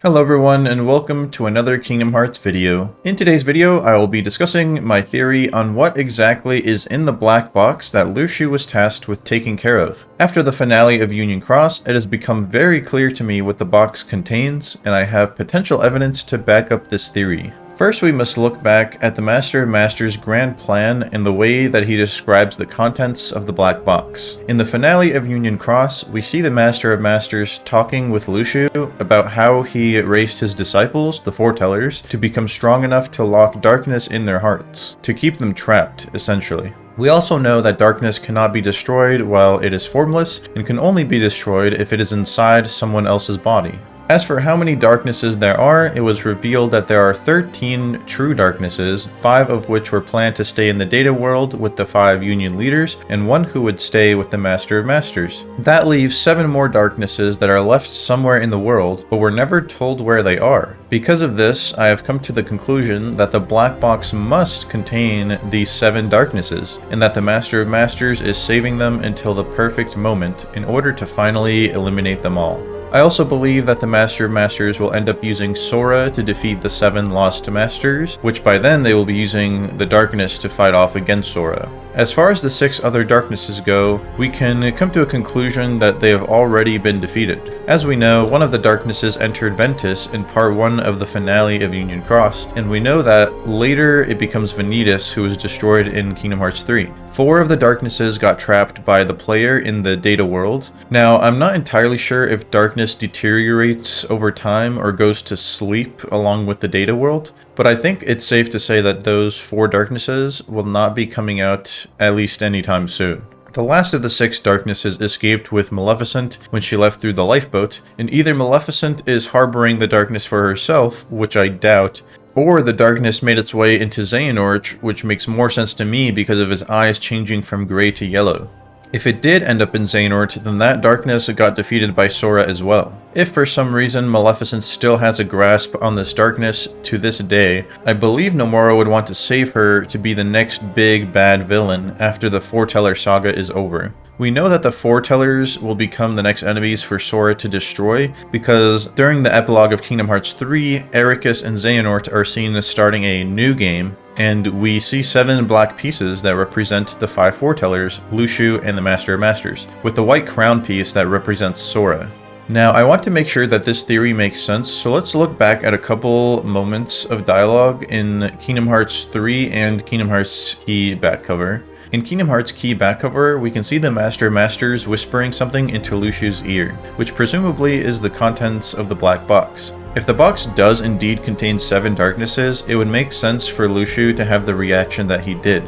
Hello everyone and welcome to another Kingdom Hearts video. In today's video, I will be discussing my theory on what exactly is in the black box that Luxu was tasked with taking care of. After the finale of Union Cross, it has become very clear to me what the box contains, and I have potential evidence to back up this theory. First, we must look back at the Master of Masters' grand plan and the way that he describes the contents of the black box. In the finale of Union Cross, we see the Master of Masters talking with Luxu about how he raised his disciples, the foretellers, to become strong enough to lock darkness in their hearts, to keep them trapped, essentially. We also know that darkness cannot be destroyed while it is formless, and can only be destroyed if it is inside someone else's body. As for how many darknesses there are, it was revealed that there are 13 true darknesses, 5 of which were planned to stay in the data world with the 5 Union leaders, and 1 who would stay with the Master of Masters. That leaves 7 more darknesses that are left somewhere in the world, but we're never told where they are. Because of this, I have come to the conclusion that the black box must contain these 7 darknesses, and that the Master of Masters is saving them until the perfect moment in order to finally eliminate them all. I also believe that the Master of Masters will end up using Sora to defeat the 7 Lost Masters, which by then they will be using the darkness to fight off against Sora. As far as the 6 other darknesses go, we can come to a conclusion that they have already been defeated. As we know, one of the darknesses entered Ventus in part 1 of the finale of Union Cross, and we know that later it becomes Vanitas who is destroyed in Kingdom Hearts 3. 4 of the darknesses got trapped by the player in the data world. Now, I'm not entirely sure if darkness deteriorates over time or goes to sleep along with the data world, but I think it's safe to say that those 4 darknesses will not be coming out at least anytime soon. The last of the 6 darknesses escaped with Maleficent when she left through the lifeboat, and either Maleficent is harboring the darkness for herself, which I doubt, or the darkness made its way into Xehanort, which makes more sense to me because of his eyes changing from gray to yellow. If it did end up in Xehanort, then that darkness got defeated by Sora as well. If for some reason Maleficent still has a grasp on this darkness to this day, I believe Nomura would want to save her to be the next big bad villain after the Foreteller saga is over. We know that the Foretellers will become the next enemies for Sora to destroy, because during the epilogue of Kingdom Hearts 3, Ericus and Xehanort are seen as starting a new game, and we see 7 black pieces that represent the 5 Foretellers, Luxu, and the Master of Masters, with the white crown piece that represents Sora. Now, I want to make sure that this theory makes sense, so let's look back at a couple moments of dialogue in Kingdom Hearts 3 and Kingdom Hearts Key back cover. In Kingdom Hearts Key back cover, we can see the Master of Masters whispering something into Luxu's ear, which presumably is the contents of the black box. If the box does indeed contain 7 darknesses, it would make sense for Luxu to have the reaction that he did.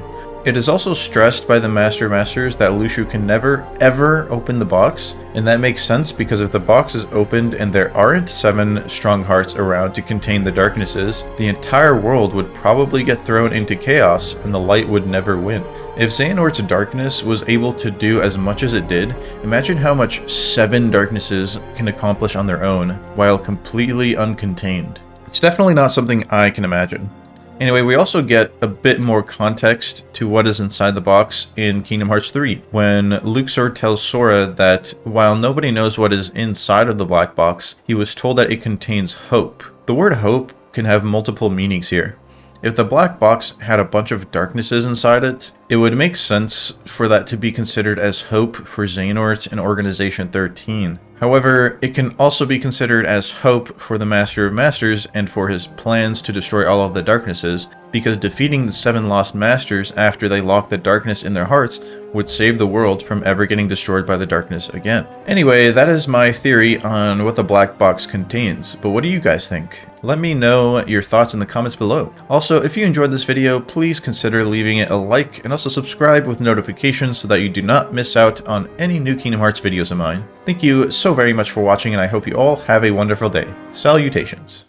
It is also stressed by the Master Masters that Luxu can never, ever open the box, and that makes sense because if the box is opened and there aren't 7 strong hearts around to contain the darknesses, the entire world would probably get thrown into chaos and the light would never win. If Xehanort's darkness was able to do as much as it did, imagine how much 7 darknesses can accomplish on their own, while completely uncontained. It's definitely not something I can imagine. Anyway, we also get a bit more context to what is inside the box in Kingdom Hearts 3, when Luxor tells Sora that while nobody knows what is inside of the black box, he was told that it contains hope. The word hope can have multiple meanings here. If the black box had a bunch of darknesses inside it, it would make sense for that to be considered as hope for Xehanort and Organization 13. However, it can also be considered as hope for the Master of Masters and for his plans to destroy all of the darknesses, because defeating the 7 Lost Masters after they lock the darkness in their hearts would save the world from ever getting destroyed by the darkness again. Anyway, that is my theory on what the black box contains, but what do you guys think? Let me know your thoughts in the comments below. Also, if you enjoyed this video, please consider leaving it a like and also subscribe with notifications so that you do not miss out on any new Kingdom Hearts videos of mine. Thank you so very much for watching, and I hope you all have a wonderful day. Salutations.